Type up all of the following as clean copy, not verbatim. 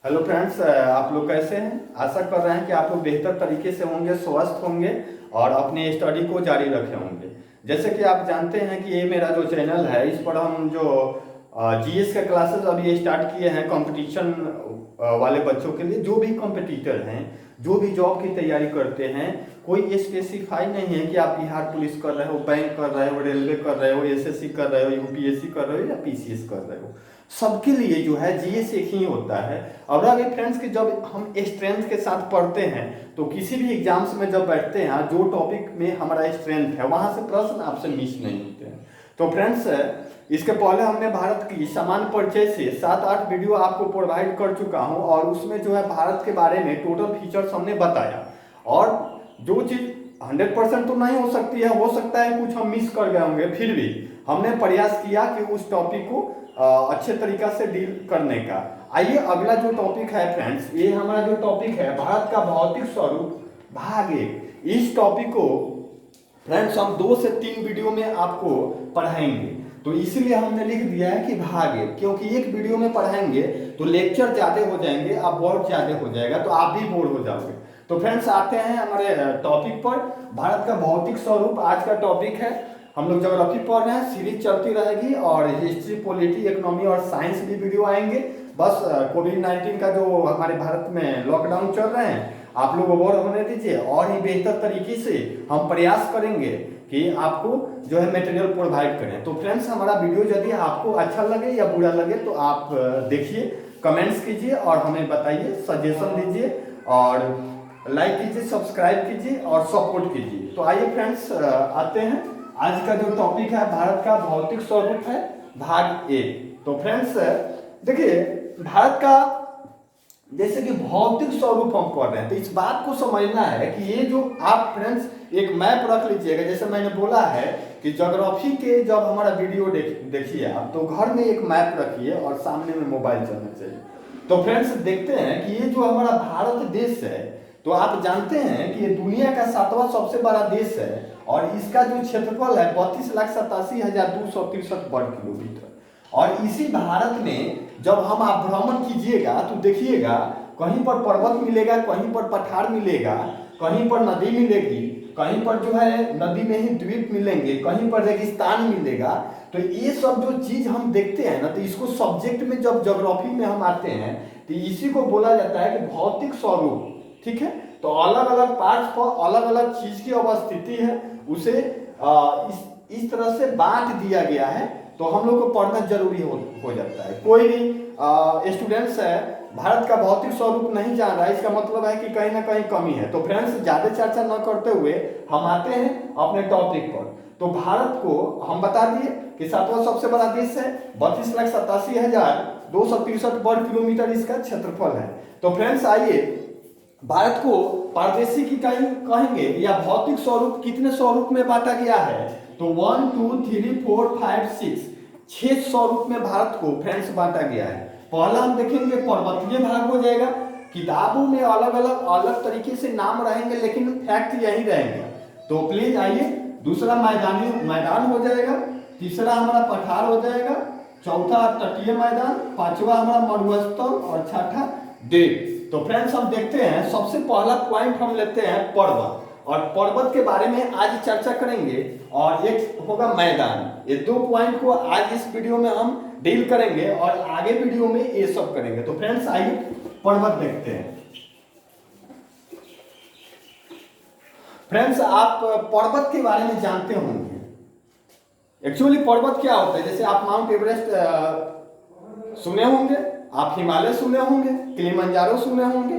Hello friends, आप लोग कैसे हैं। आशा कर रहे हैं कि आप लोग बेहतर तरीके से होंगे, स्वस्थ होंगे और अपनी स्टडी को जारी रखे होंगे। जैसे कि आप जानते हैं कि ये मेरा जो चैनल है, इस पर हम जो जीएस के क्लासेस अभी स्टार्ट किए हैं कंपटीशन वाले बच्चों के लिए। जो भी कॉम्पिटिटर हैं, जो भी जॉब की तैयारी करते हैं, कोई स्पेसिफाई नहीं है कि आप बिहार पुलिस कर रहे हो, बैंक कर रहे हो, रेलवे कर रहे हो, एसएससी कर रहे हो, यूपीएससी कर रहे हो या पीसीएस कर रहे हो। सबके लिए जो है जीएस एक ही होता है। और अगर फ्रेंड्स कि जब हम स्ट्रेंथ के साथ पढ़ते हैं तो किसी भी एग्जाम्स में जब बैठते हैं, जो टॉपिक में हमारा स्ट्रेंथ है वहां से प्रश्न आपसे मिस नहीं होते हैं। तो फ्रेंड्स, इसके पहले हमने भारत की सामान्य परिचय से 7-8 वीडियो आपको प्रोवाइड कर चुका हूं और उसमें जो है भारत के बारे में टोटल फीचर्स हमने बताया। और जो चीज 100% तो नहीं हो सकती है, हो सकता है कुछ हम मिस कर गए होंगे, फिर भी हमने प्रयास किया कि उस टॉपिक को अच्छे तरीका से डील करने का। आइए अगला जो टॉपिक है फ्रेंड्स, ये हमारा जो टॉपिक है भारत का भौतिक स्वरूप भाग 1। इस टॉपिक को फ्रेंड्स हम 2 से 3 वीडियो में आपको पढ़ाएंगे। तो इसीलिए हमने लिख दिया है कि भाग 1, क्योंकि एक वीडियो में पढ़ाएंगे तो लेक्चर ज्यादा हो जाएंगे, आप बहुत ज्यादा हो जाएगा तो आप भी बोर हो जाओगे। तो फ्रेंड्स आते हैं हमारे टॉपिक पर, भारत का भौतिक स्वरूप आज का टॉपिक है। हम लोग ज्योग्राफी पढ़ रहे हैं, सीरीज चलती रहेगी और हिस्ट्री, पॉलिटी, इकोनॉमी और साइंस भी वीडियो आएंगे। बस कोविड-19 का जो हमारे भारत में लॉकडाउन चल रहे हैं, आप लोग अवॉर होने दीजिए और ही बेहतर तरीके से हम प्रयास करेंगे कि आपको जो है मटेरियल प्रोवाइड करें। तो फ्रेंड्स, हमारा वीडियो यदि आपको अच्छा लगे या बुरा लगे तो आप देखिए, कमेंट्स कीजिए और हमें बताइए, सजेशन दीजिए और लाइक कीजिए, सब्सक्राइब कीजिए और सपोर्ट कीजिए। तो आइए फ्रेंड्स आते हैं, आज का जो टॉपिक है भारत का भौतिक स्वरूप है भाग 1। तो फ्रेंड्स देखिए, भारत का जैसे कि भौतिक स्वरूप हम पढ़ रहे हैं तो इस बात को समझना है कि ये जो आप फ्रेंड्स एक मैप रख लीजिएगा। जैसे मैंने बोला है कि ज्योग्राफी के जब हमारा वीडियो देखिए आप, तो घर में एक मैप रखिए और सामने में मोबाइल चलना चाहिए। तो फ्रेंड्स देखते हैं कि ये जो हमारा भारत देश है, तो आप जानते हैं कि ये दुनिया का 7वां सबसे बड़ा देश है और इसका जो क्षेत्रफल है 32,87,263 वर्ग किलोमीटर। और इसी भारत में जब हम आप भ्रमण कीजिएगा तो देखिएगा, कहीं पर पर्वत मिलेगा, कहीं पर पठार मिलेगा, कहीं पर नदी मिलेगी, कहीं पर जो है नदी में ही द्वीप मिलेंगे, कहीं पर रेगिस्तान मिलेगा। तो ये सब जो चीज हम देखते हैं ना, तो इसको सब्जेक्ट में जब ज्योग्राफी में हम आते हैं तो इसी को बोला जाता है कि भौतिक स्वरूप। ठीक है, तो अलग अलग पार्ट्स पर अलग अलग चीज की अवस्थिति है, उसे इस तरह से बांट दिया गया है। तो हम लोग को पढ़ना जरूरी हो जाता है। कोई भी स्टूडेंट्स है भारत का भौतिक स्वरूप नहीं जान रहा है, इसका मतलब है कि कहीं ना कहीं कमी है। तो फ्रेंड्स ज्यादा चर्चा न करते हुए हम आते हैं अपने टॉपिक पर। तो भारत को हम बता दिए कि 7वां सबसे बड़ा देश है, 32,87,263 वर्ग किलोमीटर इसका क्षेत्रफल है। तो फ्रेंड्स आइए, भारत को प्रादेशिक इकाई कहेंगे या भौतिक स्वरूप कितने स्वरूप में बांटा गया है, तो 1 2 3 4 5 6 6 स्वरूप में भारत को फ्रेंड्स बांटा गया है। पहला हम देखेंगे पर्वतीय भाग हो जाएगा। किताबों में अलग अलग तरीके से नाम रहेंगे लेकिन फैक्ट यही रहेंगे। तो प्लीज आइए, दूसरा मैदान हो जाएगा, तीसरा हमारा पठार हो जाएगा, चौथा तटीय मैदान, पांचवा हमारा मरुस्थल और छठा द्वीप। तो फ्रेंड्स हम देखते हैं, सबसे पहला पॉइंट हम लेते हैं पर्वत, और पर्वत के बारे में आज चर्चा करेंगे और एक होगा मैदान। ये 2 पॉइंट को आज इस वीडियो में हम डील करेंगे और आगे वीडियो में ये सब करेंगे। तो फ्रेंड्स आइए पर्वत देखते हैं। फ्रेंड्स आप पर्वत के बारे में जानते होंगे, एक्चुअली पर्वत क्या होता है। जैसे आप माउंट एवरेस्ट सुने होंगे, आप हिमालय सुने होंगे, किलिमंजारो सुने होंगे,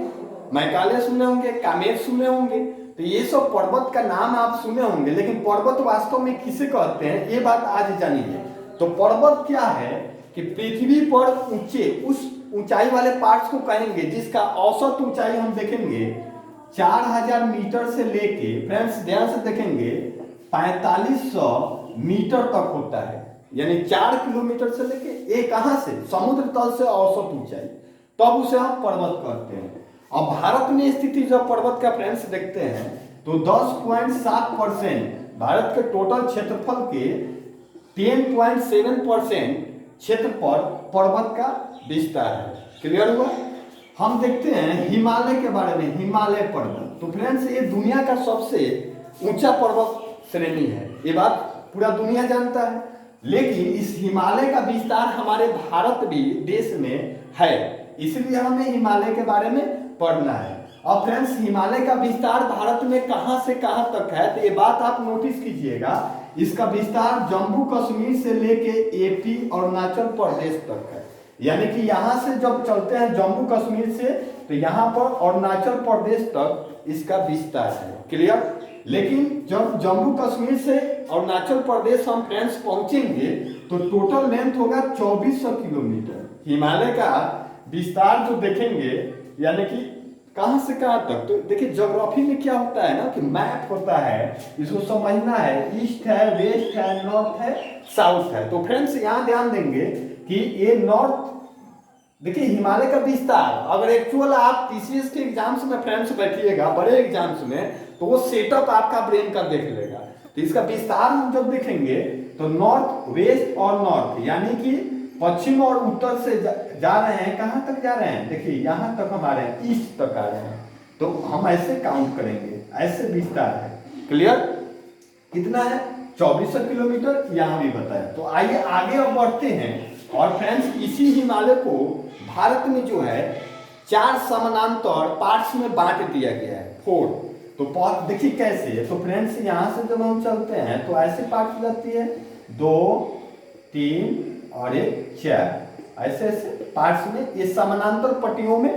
मैकाले सुने होंगे, कामेर सुने होंगे। तो ये सब पर्वत का नाम आप सुने होंगे, लेकिन पर्वत वास्तव में किसे कहते हैं ये बात आज जानिए। तो पर्वत क्या है कि पृथ्वी पर ऊंचे उस ऊंचाई वाले पार्ट्स को कहेंगे जिसका औसत ऊंचाई हम देखेंगे 4000 मीटर से लेके, फ्रेंड्स ध्यान से देखेंगे, 4500 मीटर तक होता है। यानी 4 किलोमीटर से लेके एक कहां से, समुद्र तल से औसत ऊंचाई, तब उसे हम पर्वत कहते हैं। अब भारत में स्थिति जब पर्वत का फ्रेंड्स देखते हैं तो 10.7% भारत के टोटल क्षेत्रफल के 10.7% क्षेत्र पर पर्वत का विस्तार है। क्लियर हुआ। हम देखते हैं हिमालय के बारे में, हिमालय पर्वत। तो फ्रेंड्स ये दुनिया का सबसे ऊंचा पर्वत श्रेणी है, ये बात पूरा दुनिया जानता है। लेकिन इस हिमालय का विस्तार हमारे भारत भी देश में है, इसलिए हमें हिमालय के बारे में पढ़ना है। और फ्रेंड्स हिमालय का विस्तार भारत में कहां से कहां तक है, तो ये बात आप नोटिस कीजिएगा। इसका विस्तार जम्मू कश्मीर से लेके एपी और अरुणाचल प्रदेश तक है। यानी कि यहां से जब चलते हैं जम्मू कश्मीर से, तो यहां पर अरुणाचल प्रदेश तक इसका विस्तार है। क्लियर? लेकिन जब जम्मू कश्मीर से अरुणाचल प्रदेश हम फ्रेंड्स पहुंचेंगे तो टोटल लेंथ होगा 2400 किलोमीटर। हिमालय का विस्तार जो देखेंगे, यानी कि कहां से कहां तक, तो देखिए ज्योग्राफी में क्या होता है ना कि मैप होता है, इसको समझना है। ईस्ट है, वेस्ट है, नॉर्थ है, साउथ है। तो फ्रेंड्स यहाँ ध्यान देंगे कि ये नॉर्थ, देखिए हिमालय का विस्तार, अगर एक्चुअल आप टीसीएस के एग्जाम्स में फ्रेंड्स बैठिएगा बड़े एग्जाम्स में, तो वो सेटअप आपका ब्रेन का देख लेगा। तो इसका विस्तार हम जब देखेंगे तो नॉर्थ, वेस्ट और नॉर्थ, यानी कि पश्चिम और उत्तर से जा रहे हैं। कहां तक जा रहे हैं, देखिए यहां तक हम आ रहे हैं, ईस्ट तक आ रहे हैं। तो हम ऐसे काउंट करेंगे, ऐसे विस्तार है। क्लियर? कितना है? 2400 किलोमीटर, यहां भी बताया। तो आइए आगे अब बढ़ते हैं। और फ्रेंड्स इसी हिमालय को भारत में जो है 4 समानांतर पार्ट्स में बांट दिया गया है, 4। तो देखिए कैसे है। तो फ्रेंड्स यहां से जब हम चलते हैं तो ऐसे पार्ट जाती है, 2, 3 और 1, 4, ऐसे ऐसे पार्ट्स में ये समानांतर पट्टियों में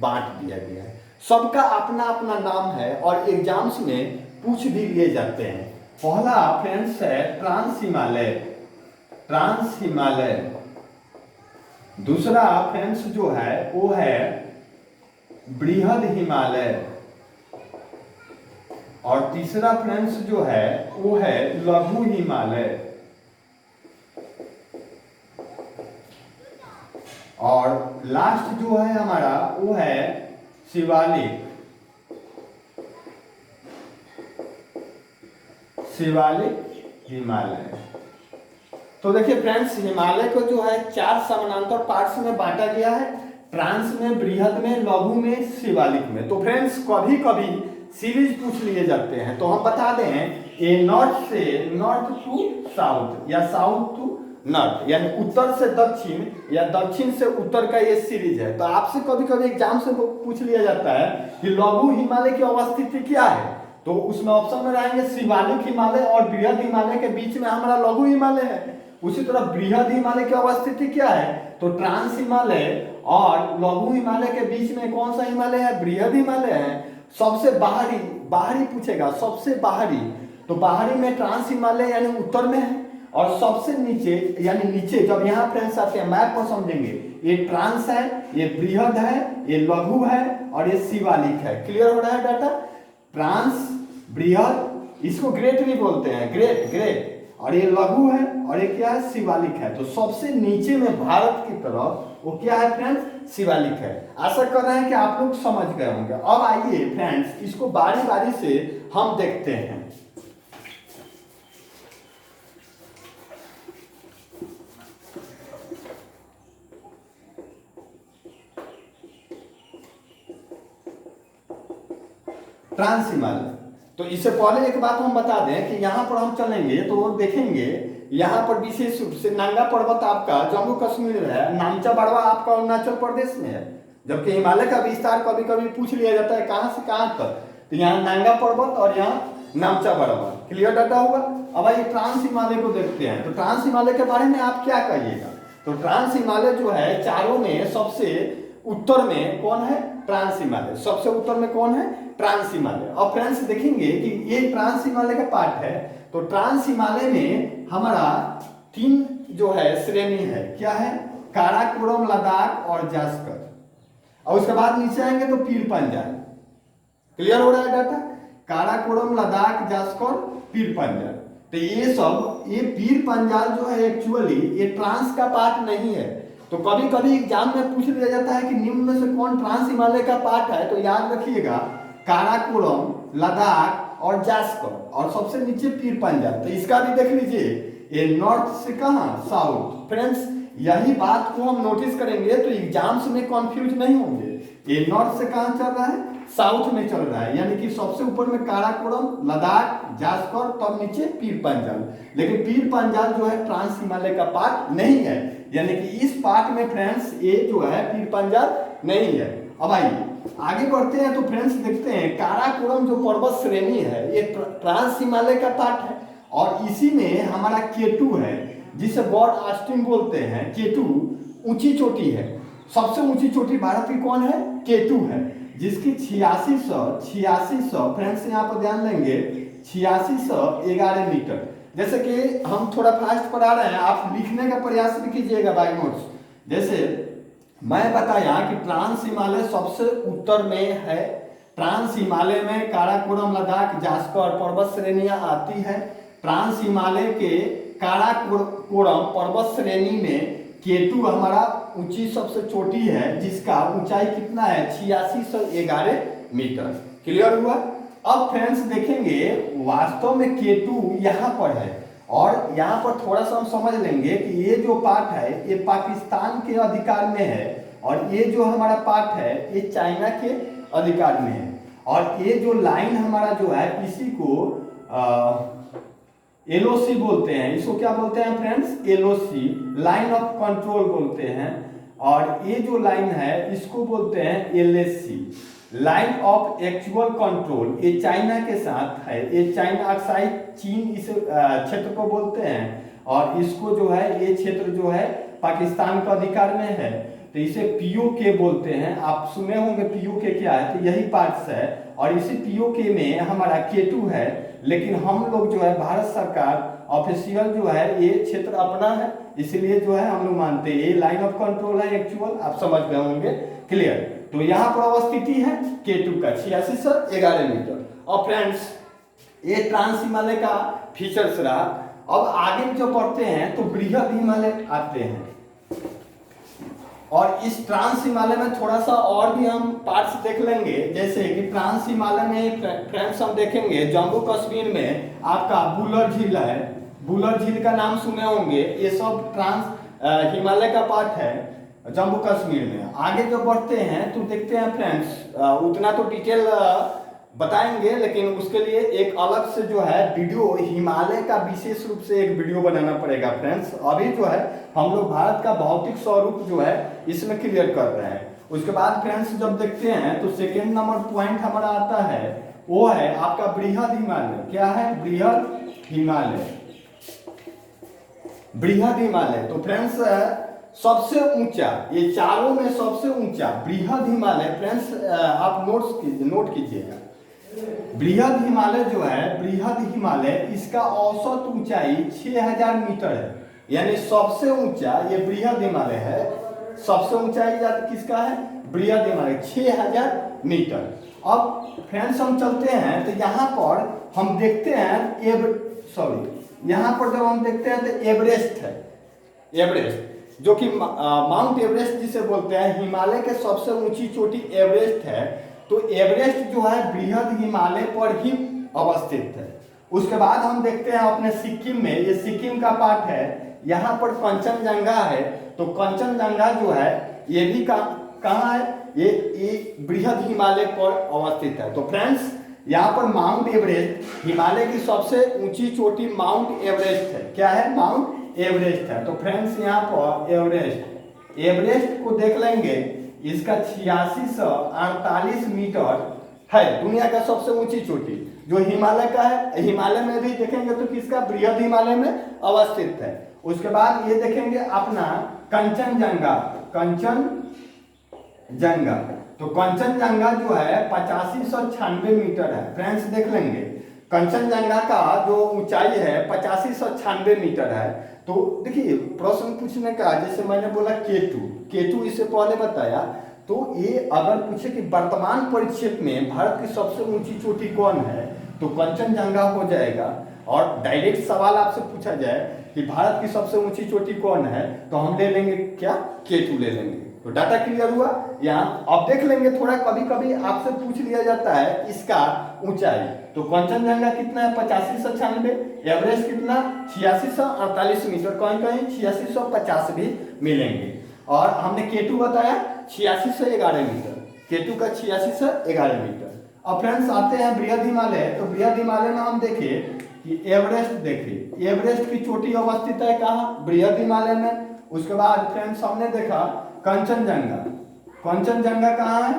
बांट दिया गया है। सबका अपना अपना नाम है और एग्जाम्स में पूछ भी लिए जाते हैं। पहला फ्रेंड्स है ट्रांस हिमालय, ट्रांस हिमालय। दूसरा फ्रेंड्स जो है वो है बृहद हिमालय। और तीसरा फ्रेंड्स जो है वो है लघु हिमालय। और लास्ट जो है हमारा वो है शिवालिक, शिवालिक हिमालय। तो देखिए फ्रेंड्स हिमालय को जो है 4 समानांतर पार्ट्स में बांटा गया है, ट्रांस में, बृहद में, लघु में, शिवालिक में। तो फ्रेंड्स कभी कभी सीरीज पूछ लिए जाते हैं, तो हम बता दें ये नॉर्थ से नॉर्थ टू साउथ या साउथ टू नॉर्थ, यानी उत्तर से दक्षिण या दक्षिण से उत्तर का ये सीरीज है। तो आपसे कभी कभी एग्जाम से पूछ लिया जाता है कि लघु हिमालय की अवस्थिति क्या है, तो उसमें ऑप्शन में रहेंगे शिवालिक हिमालय और बृहद हिमालय के बीच में हमारा लघु हिमालय है। उसी तरह बृहद हिमालय की अवस्थिति क्या है, तो ट्रांस हिमालय और लघु हिमालय के बीच में कौन सा हिमालय है, बृहद हिमालय है। सबसे बाहरी, बाहरी पूछेगा सबसे बाहरी, तो बाहरी में ट्रांस हिमालय यानी उत्तर में है। और सबसे नीचे यानी नीचे, जब यहाँ फ्रेंड्स आते हैं मैप को समझेंगे, ये ट्रांस है, ये बृहद है, ये लघु है और ये शिवालिक है। क्लियर हो रहा है डाटा? ट्रांस, बृहद, इसको ग्रेट भी बोलते हैं, ग्रेट ग्रेट, और ये लघु है और ये क्या है, शिवालिक है। तो सबसे नीचे में भारत की तरफ वो क्या है फ्रेंड्स, शिवालिक है। आशा कर रहे हैं कि आप लोग समझ गए होंगे। अब आइए फ्रेंड्स इसको बारी बारी से हम देखते हैं। ट्रांस हिमालय, तो इससे पहले एक बात हम बता दें कि यहाँ पर हम चलेंगे तो देखेंगे यहाँ पर विशेष रूप से नंगा पर्वत आपका जम्मू कश्मीर में है, नामचा बड़वा आपका अरुणाचल प्रदेश में है। जबकि हिमालय का विस्तार कभी कभी पूछ लिया जाता है कहाँ से कहाँ तक, तो यहाँ नंगा पर्वत और यहाँ नामचा बड़वा। क्लियर डाटा होगा? अब आइए ट्रांस हिमालय को देखते हैं। तो ट्रांस हिमालय के बारे में आप क्या कहिएगा? तो ट्रांस हिमालय जो है चारों में सबसे उत्तर में कौन है, ट्रांस हिमालय। सबसे उत्तर में कौन है, ट्रांस हिमालय। और फ्रेंड्स देखेंगे कि ये ट्रांस हिमालय का पार्ट है। तो ट्रांस हिमालय में हमारा 3 जो है श्रेणी है, क्या है, काराकोरम, लद्दाख और जास्कर। और उसके बाद नीचे आएंगे तो पीर पंजाल। क्लियर हो रहा है डाटा? काराकोरम, लद्दाख, जास्कर, पीर पंजाल। तो ये सब, ये पीर पंजाल जो है एक्चुअली ये ट्रांस का पार्ट नहीं है। तो कभी कभी एग्जाम में पूछ लिया जाता है कि निम्न में से कौन ट्रांस हिमालय का पार्ट है, तो याद रखिएगा काराकोरम, लद्दाख और जास्कर, और सबसे नीचे पीर पंजाल। तो इसका भी देख लीजिए, ये नॉर्थ से कहाँ, साउथ। फ्रेंड्स यही बात को हम नोटिस करेंगे तो एग्जाम्स में कंफ्यूज नहीं होंगे। ये नॉर्थ से कहाँ चल रहा है, साउथ में चल रहा है, यानी कि सबसे ऊपर में काराकोरम, लद्दाख, जास्कर, तब नीचे पीर पंजाल। लेकिन पीर पंजाल जो है ट्रांस हिमालय का पार्ट नहीं है, यानी कि इस पार्ट में फ्रेंड्स ये जो है पीर पंजाल नहीं है। अब आइए आगे बढ़ते हैं तो फ्रेंड्स देखते हैं काराकोरम जो पर्वत श्रेणी है ये ट्रांस हिमालय का पार्ट है, और इसी में हमारा K2 है जिसे गॉड ऑस्टिन बोलते हैं। K2 ऊंची चोटी है, सबसे ऊंची चोटी भारत की कौन है, K2 है, जिसकी 8600 फ्रेंड्स यहाँ पर ध्यान देंगे 8611 मीटर। जैसे कि हम थोड़ा फास्ट पढ़ा रहे हैं, आप लिखने का प्रयास भी कीजिएगा बाय नोट्स। जैसे मैं बताया कि ट्रांस हिमालय सबसे उत्तर में है, ट्रांस हिमालय में काराकोरम, लद्दाख, जास्कर पर्वत श्रेणियां आती है। ट्रांस हिमालय के काराकोरम पर्वत श्रेणी में K2 हमारा ऊंची सबसे चोटी है, जिसका ऊंचाई कितना है 8611 मीटर। क्लियर हुआ। अब फ्रेंड्स देखेंगे वास्तव में K2 यहाँ पर है, और यहाँ पर थोड़ा सा हम समझ लेंगे कि ये जो पार्ट है ये पाकिस्तान के अधिकार में है, और ये जो हमारा पार्ट है ये चाइना के अधिकार में है। और ये जो लाइन हमारा जो है इसी को LOC बोलते हैं। इसको क्या बोलते हैं friends, LOC line of control बोलते हैं। और ये जो लाइन है इसको बोलते हैं LAC line of actual control. ये चाइना के साथ है, ये चाइना ऑक्साइड चीन इस क्षेत्र को बोलते हैं, और इसको जो है ये क्षेत्र जो है पाकिस्तान का अधिकार में है, तो इसे POK बोलते हैं। आप सुने होंगे POK क्या है, तो यही पार्ट्स है, और इसी POK में हमारा K2 है। लेकिन हम लोग जो है भारत सरकार ऑफिशियल जो है ये क्षेत्र अपना है, इसलिए जो है हम लोग मानते हैं ये लाइन ऑफ कंट्रोल है एक्चुअल। आप समझ गए होंगे। क्लियर। तो यहाँ पर अवस्थिति है K2 का 8611 मीटर। और फ्रेंड्स ये ट्रांस हिमालय का फीचर्स रहा। अब आगे जो पढ़ते हैं तो बृहद हिमालय आते हैं, और इस ट्रांस हिमालय में थोड़ा सा और भी हम पार्ट्स देख लेंगे। जैसे कि ट्रांस हिमालय में फ्रेंड्स हम देखेंगे जम्मू कश्मीर में आपका बुलर झील है, बुलर झील का नाम सुने होंगे, ये सब ट्रांस हिमालय का पार्ट है जम्मू कश्मीर में। आगे जो बढ़ते हैं तो देखते हैं फ्रेंड्स उतना तो डिटेल बताएंगे, लेकिन उसके लिए एक अलग से जो है वीडियो हिमालय का विशेष रूप से एक वीडियो बनाना पड़ेगा फ्रेंड्स। अभी जो है हम लोग भारत का भौतिक स्वरूप जो है इसमें क्लियर कर रहे हैं। उसके बाद फ्रेंड्स जब देखते हैं तो सेकेंड नंबर पॉइंट हमारा आता है, वो है आपका बृहद हिमालय। क्या है, बृहद हिमालय। बृहद हिमालय तो फ्रेंड्स सबसे ऊंचा, ये चारों में सबसे ऊंचा बृहद हिमालय। फ्रेंड्स आप नोट कीजिएगा, बृहद हिमालय जो है, बृहद हिमालय इसका औसत ऊंचाई 6000 मीटर है, यानी सबसे ऊंचा ये बृहद हिमालय है। सबसे ऊंचाई किसका है, बृहद हिमालय 6000 मीटर। अब फ्रेंड्स हम चलते हैं तो यहाँ पर हम देखते हैं यहाँ पर जब हम देखते हैं तो एवरेस्ट है, एवरेस्ट जो कि माउंट एवरेस्ट जिसे बोलते हैं, हिमालय के सबसे ऊंची चोटी एवरेस्ट है। तो एवरेस्ट जो है बृहद हिमालय पर ही अवस्थित है। उसके बाद हम देखते हैं अपने सिक्किम में, ये सिक्किम का पार्ट है, यहाँ पर कंचनजंगा है। तो कंचनजंगा जो है ये भी कहाँ है, ये बृहद हिमालय पर अवस्थित है। तो फ्रेंड्स यहाँ पर माउंट एवरेस्ट, हिमालय की सबसे ऊंची चोटी माउंट एवरेस्ट है। क्या है, माउंट एवरेस्ट है। तो फ्रेंड्स यहाँ पर एवरेस्ट को देख लेंगे, इसका 8648 मीटर है, दुनिया का सबसे ऊंची चोटी जो हिमालय का है। हिमालय में भी देखेंगे तो किसका, बृहद हिमालय में अवस्थित है। उसके बाद ये देखेंगे अपना कंचनजंगा, कंचनजंगा। तो कंचनजंगा जो है 8596 मीटर है। फ्रेंड्स देख लेंगे कंचनजंगा का जो ऊंचाई है 8596 मीटर है। तो देखिए प्रश्न पूछने का, जैसे मैंने बोला K2 इससे पहले बताया, तो ये अगर पूछे कि वर्तमान परिक्षेत्र में भारत की सबसे ऊंची चोटी कौन है, तो कंचनजंगा हो जाएगा। और डायरेक्ट सवाल आपसे पूछा जाए कि भारत की सबसे ऊंची चोटी कौन है, तो हम ले लेंगे क्या, K2 ले लेंगे। तो डाटा क्लियर हुआ। यहाँ अब देख लेंगे थोड़ा, कभी कभी आपसे पूछ लिया जाता है इसका ऊंचाई। तो कंचनजंगा कितना है 8596, एवरेस्ट कितना 8648 मीटर, कहीं कहीं 8650 भी मिलेंगे। और हमने K2 बताया 8611 मीटर, K2 का 8611 मीटर। अब फ्रेंड्स आते हैं बृहद हिमालय। तो बृहद हिमालय में हम देखें कि एवरेस्ट देखिए, एवरेस्ट की चोटी अवस्थित है कहाँ, बृहद हिमालय में। उसके बाद फ्रेंड्स हमने देखा कंचनजंगा, कंचनजंगा कहाँ है,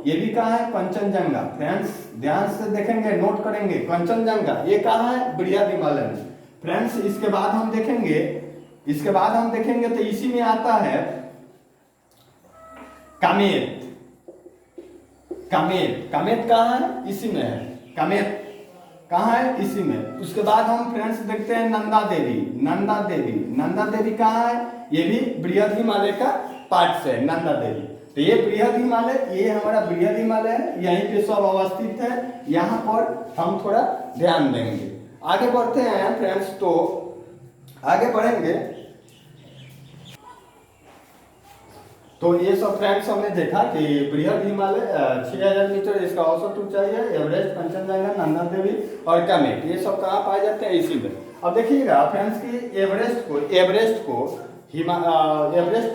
ये भी कहाँ है कंचनजंगा। फ्रेंड्स ध्यान से देखेंगे, नोट करेंगे, कंचनजंगा ये कहाँ है, बृहद हिमालय में। फ्रेंड्स इसके बाद हम देखेंगे, इसके बाद हम देखेंगे तो इसी में आता है कामेत। कामेत, कामेत कहाँ है, इसी में है, कामेत कहाँ है, इसी में। उसके बाद हम फ्रेंड्स देखते हैं नंदा देवी, नंदा देवी, नंदा देवी कहाँ है, ये भी बृहद हिमालय का पार्ट से है नंदा देवी। तो ये बृहद हिमालय, ये हमारा बृहद हिमालय है, यहीं पे सब अवस्थित है। यहाँ पर हम थोड़ा ध्यान देंगे। आगे बढ़ते हैं फ्रेंड्स, तो आगे बढ़ेंगे तो ये सब फ्रेंड्स हमने देखा कि बृहद हिमालय 6000 मीटर इसका औसत ऊंचाई है, एवरेस्ट, कंचनजंगा, नंदा देवी और कामेट, ये सब कहाँ पाए जाते हैं, इसी में। अब देखिएगा फ्रेंड्स कि एवरेस्ट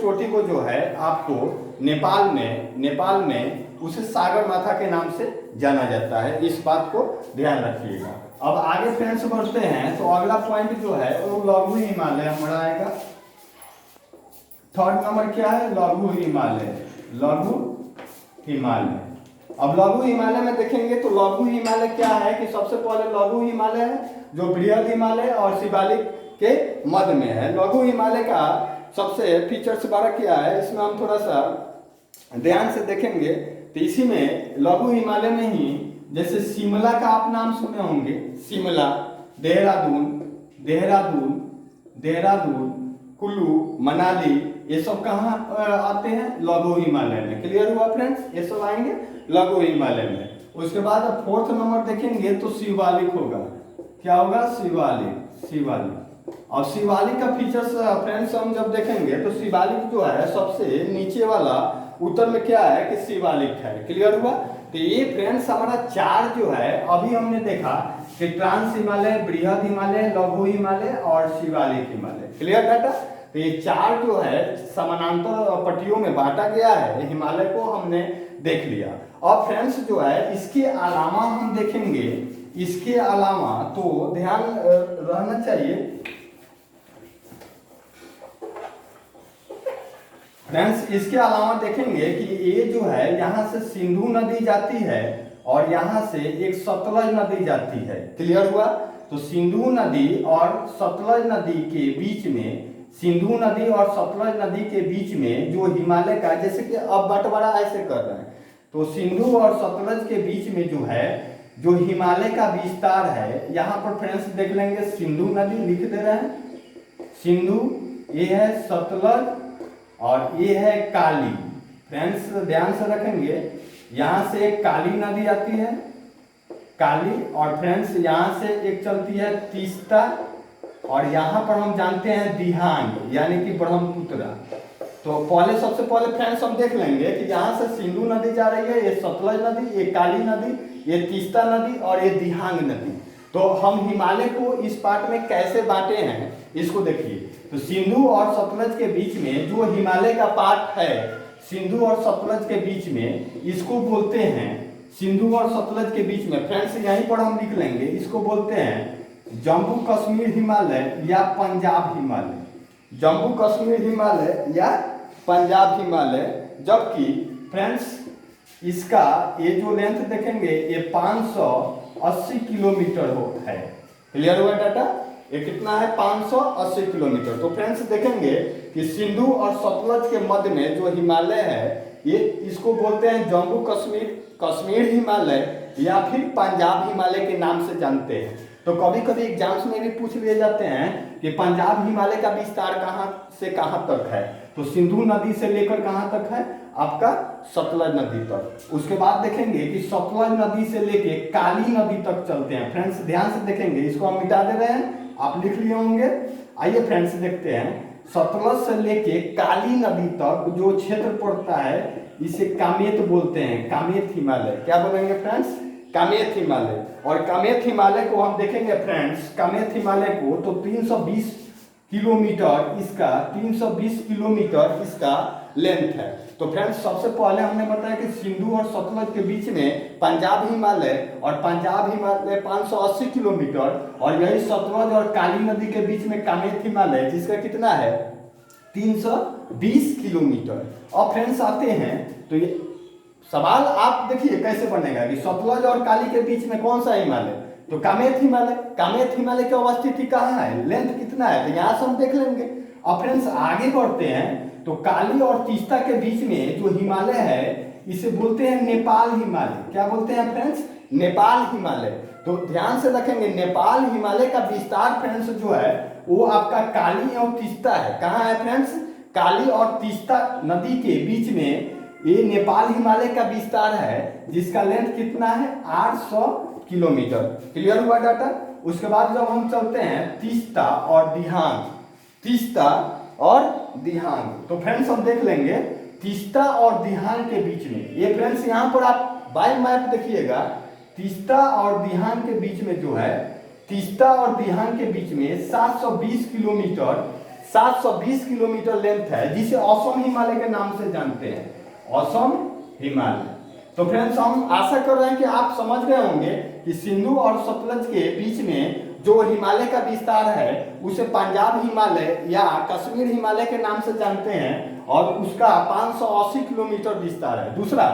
चोटी को जो है आपको नेपाल में उसे सागर माथा के नाम से जाना जाता है, इस बात को ध्यान रखिएगा। अब आगे फ्रेंड्स बढ़ते हैं, तो अगला पॉइंट जो है वो लघु हिमालय हमारा आएगा। थर्ड नंबर क्या है, लघु हिमालय, लघु हिमालय। अब लघु हिमालय में देखेंगे तो लघु हिमालय क्या है कि सबसे पहले लघु हिमालय है जो बृहद हिमालय और शिवालिक के मध्य में है। लघु हिमालय का सबसे फीचर्स बारह क्या है, इसमें हम थोड़ा सा ध्यान से देखेंगे तो इसी में लघु हिमालय में ही जैसे शिमला का आप नाम सुने होंगे, शिमला, देहरादून, कुल्लू, मनाली, ये सब कहाँ आते हैं, लघु हिमालय में। क्लियर हुआ फ्रेंड्स, ये सब आएंगे लघु हिमालय में। उसके बाद फोर्थ नंबर देखेंगे तो शिवालिक होगा। क्या होगा, शिवालिक। और शिवालिक का फीचर्स फ्रेंड्स हम जब देखेंगे तो शिवालिक जो है सबसे नीचे वाला उत्तर में क्या है कि शिवालिक है। क्लियर हुआ। तो ये फ्रेंड्स हमारा चार जो है अभी हमने देखा कि ट्रांस हिमालय, बृहद हिमालय, लघु हिमालय और शिवालिक हिमालय। Clear data. तो ये चार जो है समानांतर पट्टियों में बांटा गया है, हिमालय को हमने देख लिया। और फ्रेंड्स जो है इसके अलावा हम देखेंगे, इसके अलावा तो ध्यान रहना चाहिए फ्रेंड्स, इसके अलावा देखेंगे कि ये जो है यहाँ से सिंधु नदी जाती है और यहाँ से एक सतलज नदी जाती है। क्लियर हुआ। तो सिंधु नदी और सतलज नदी के बीच में, सिंधु नदी और सतलज नदी के बीच में जो हिमालय का, जैसे कि अब बंटवारा ऐसे कर रहे हैं, तो सिंधु और सतलज के बीच में जो है जो हिमालय का विस्तार है, यहाँ पर फ्रेंड्स देख लेंगे सिंधु नदी लिख दे रहे हैं, सिंधु, ये है सतलज और ये है काली। फ्रेंड्स ध्यान से रखेंगे, यहाँ से एक काली नदी आती है, काली, और फ्रेंड्स यहाँ से एक चलती है तीस्ता, और यहाँ पर हम जानते हैं दिहांग यानी कि ब्रह्मपुत्र। तो पहले सबसे पहले फ्रेंड्स हम देख लेंगे कि यहाँ से सिंधु नदी जा रही है, ये सतलज नदी, ये काली नदी, ये तीस्ता नदी और ये दिहांग नदी। तो हम हिमालय को इस पार्ट में कैसे बांटे हैं इसको देखिए। तो सिंधु और सतलज के बीच में जो हिमालय का पार्ट है, सिंधु और सतलज के बीच में, इसको बोलते हैं, सिंधु और सतलज के बीच में फ्रेंड्स यहीं पर हम लिख लेंगे, इसको बोलते हैं जम्मू कश्मीर हिमालय या पंजाब हिमालय, जम्मू कश्मीर हिमालय या पंजाब हिमालय। जबकि फ्रेंड्स इसका ये जो लेंथ देखेंगे ये 580 किलोमीटर है। क्लियर हुआ डाटा, ये कितना है 580 किलोमीटर। तो फ्रेंड्स देखेंगे कि सिंधु और सतलज के मध्य में जो हिमालय है, ये इसको बोलते हैं जम्मू कश्मीर हिमालय या फिर पंजाब हिमालय के नाम से जानते हैं। तो कभी कभी एग्जाम्स में भी पूछ लिए जाते हैं कि पंजाब हिमालय का विस्तार कहाँ से कहाँ तक है, तो सिंधु नदी से लेकर कहाँ तक है, आपका सतलज नदी तक। उसके बाद देखेंगे कि सतलज नदी से लेके काली नदी तक चलते हैं। फ्रेंड्स ध्यान से देखेंगे, इसको हम मिटा दे रहे हैं, आप लिख लिए होंगे। आइए फ्रेंड्स देखते हैं सतलज से लेके काली नदी तक जो क्षेत्र पड़ता है इसे कामेत बोलते हैं। कामेत हिमालय, क्या बोलेंगे फ्रेंड्स? कामेत हिमालय। और कामेत हिमालय को हम देखेंगे फ्रेंड्स, कामेत हिमालय को तो 320 किलोमीटर इसका 320 किलोमीटर इसका लेंथ है। तो फ्रेंड्स सबसे पहले हमने बताया कि सिंधु और सतलज के बीच में पंजाब हिमालय, और पंजाब हिमालय 580 किलोमीटर, और यही सतलज और काली नदी के बीच में कामेत हिमालय जिसका कितना है 320 किलोमीटर। अब फ्रेंड्स आते हैं तो ये सवाल आप देखिए कैसे बनेगा कि सतलज और काली के बीच में कौन सा हिमालय, तो कामेत हिमालय। कामेत हिमालय की अवस्थिति कहाँ है, लेंथ कितना है, तो यहाँ से हम देख लेंगे। अब फ्रेंड्स आगे बढ़ते हैं तो काली और तीस्ता के बीच में जो हिमालय है इसे बोलते हैं नेपाल हिमालय। क्या बोलते हैं फ्रेंड्स? नेपाल हिमालय। तो ध्यान से रखेंगे नेपाल हिमालय का विस्तार फ्रेंड्स जो है वो आपका काली और तीस्ता है। कहाँ है फ्रेंड्स? काली और तीस्ता नदी के बीच में ये नेपाल हिमालय का विस्तार है जिसका लेंथ कितना है 800 किलोमीटर। क्लियर हुआ डाटा? उसके बाद जब हम चलते हैं तीस्ता और दिहांग, तीस्ता और दिहांग, तो फ्रेंड्स हम देख लेंगे तीस्ता और दिहांग के बीच में, ये फ्रेंड्स यहाँ पर आप बाय मैप देखिएगा, तीस्ता और दिहांग के बीच में जो है, तीस्ता और दिहांग के बीच में 720 किलोमीटर 720 किलोमीटर लेंथ है जिसे असम हिमालय के नाम से जानते हैं, असम हिमालय। तो फ्रेंड्स हम आशा कर रहे हैं कि आप समझ गए होंगे कि सिंधु और सतलज के बीच में जो हिमालय का विस्तार है उसे पंजाब हिमालय या कश्मीर हिमालय के नाम से जानते हैं और उसका 580 किलोमीटर विस्तार है। दूसरा,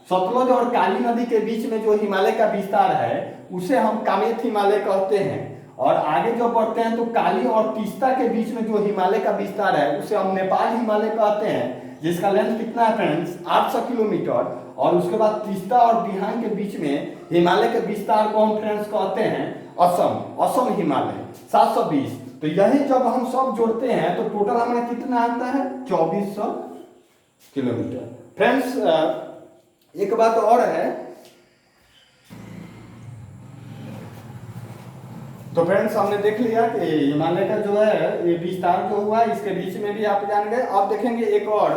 सतलज और काली नदी के बीच में जो हिमालय का विस्तार है उसे हम कामेत हिमालय कहते हैं। और आगे जो बढ़ते हैं तो काली और तीस्ता के बीच में जो हिमालय का विस्तार है उसे हम नेपाल हिमालय कहते हैं जिसका लेंथ कितना है फ्रेंड्स 800 किलोमीटर। और उसके बाद तीस्ता और दिहांग के बीच में हिमालय के विस्तार को हम फ्रेंड्स कहते हैं असम हिमालय 720। तो यही जब हम सब जोड़ते हैं तो टोटल हमारा कितना आता है 2400 किलोमीटर। फ्रेंड्स एक बात और है, तो फ्रेंड्स हमने देख लिया कि हिमालय का जो है ये विस्तार जो हुआ इसके बीच में भी आप जान गए। अब देखेंगे एक और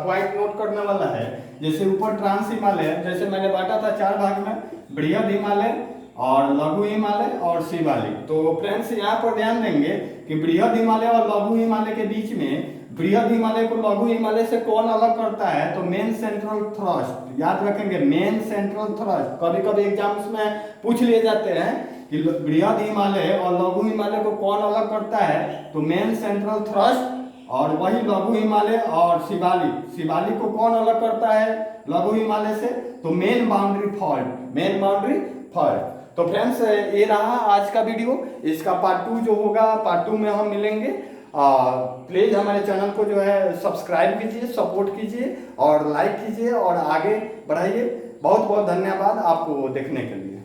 पॉइंट नोट करने वाला है, जैसे ऊपर ट्रांस हिमालय, जैसे मैंने बांटा था 4 भाग में, बृहद हिमालय और लघु हिमालय और शिवालिक। तो फ्रेंड्स यहाँ पर ध्यान देंगे कि बृहद हिमालय और लघु हिमालय के बीच में, बृहद हिमालय को लघु हिमालय से कौन अलग करता है, तो मेन सेंट्रल थ्रस्ट। याद रखेंगे मेन सेंट्रल थ्रस्ट, कभी कभी एग्जाम्स में पूछ लिए जाते हैं कि बृहद हिमालय और लघु हिमालय को कौन अलग करता है, तो मेन सेंट्रल थ्रस्ट। और वही लघु हिमालय और शिवालिक को कौन अलग करता है लघु हिमालय से, तो मेन बाउंड्री फॉल्ट। तो फ्रेंड्स ये रहा आज का वीडियो, इसका पार्ट 2 जो होगा, पार्ट 2 में हम मिलेंगे। प्लीज हमारे चैनल को जो है सब्सक्राइब कीजिए, सपोर्ट कीजिए और लाइक कीजिए और आगे बढ़ाइए। बहुत बहुत धन्यवाद आपको देखने के लिए।